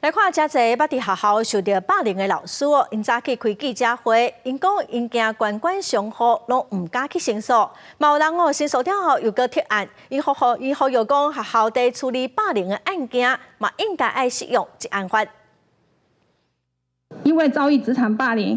来看遮侪捌伫学校受到霸凌的老师哦，因早起开记者会，因讲因惊管管上课，拢唔敢去申诉。嘛有人哦申诉了后又搁撤案，伊呼吁讲学校在处理霸凌的案件，嘛应该爱适用职安法。因为遭遇职场霸凌，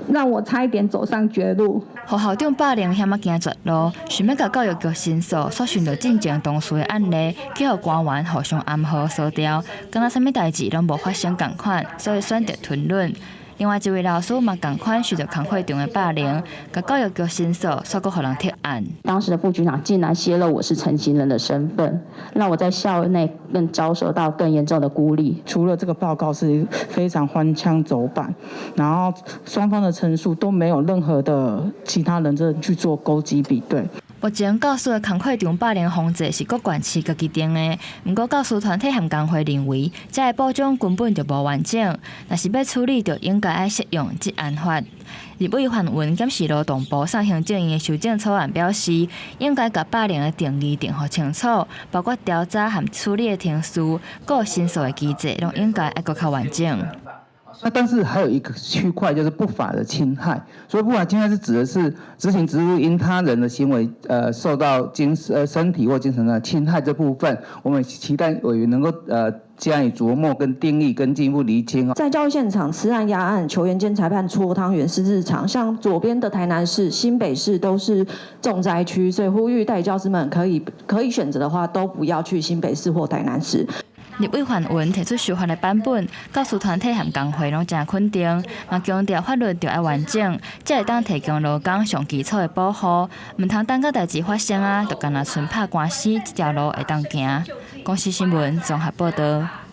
让我差一点走上绝路。互校长霸凌险要行绝路，想要甲教育局申诉，所寻到进前同事的案例，去互官员互相暗号扫掉，敢若啥物代志拢无发生共款，所以选择吞忍。另外一位老师嘛共款受到工会中的霸凌，甲教育局申诉，所以互人撤案。当时的副局长竟然泄露我是陈情人的身份，让我在校内更遭受到更严重的孤立。除了这个报告是非常荒腔走板，然后双方的陈述都没有任何的其他人证去做勾稽比对。目前教师的工会中霸凌防治是各县市家己定的，不过教师团体和工会认为，这个保障根本就无完整，若是要处理，就应该爱适用职安法。立委范文检视劳动部上行政院的修正草案表示，应该把霸凌的定义定好清楚，包括调查和处理的程序，各申诉的机制，拢应该爱更较完整。但是还有一个区块就是不法的侵害，所以不法侵害是指的是执行职务因他人的行为受到身体或精神的侵害这部分，我们期待委员能够加以琢磨跟定义跟进一步厘清。在教育现场吃案压案，球员兼裁判搓汤圆是日常，像左边的台南市、新北市都是重灾区，所以呼吁代理教师们可以选择的话，都不要去新北市或台南市。立委范文提出修法的版本，教师团体和工会拢真肯定，嘛强调法律就要完整，才会当提供劳工上基础的保护，唔通等到代志发生啊，就干那剩拍官司这条路会当行。公视新闻综合报道。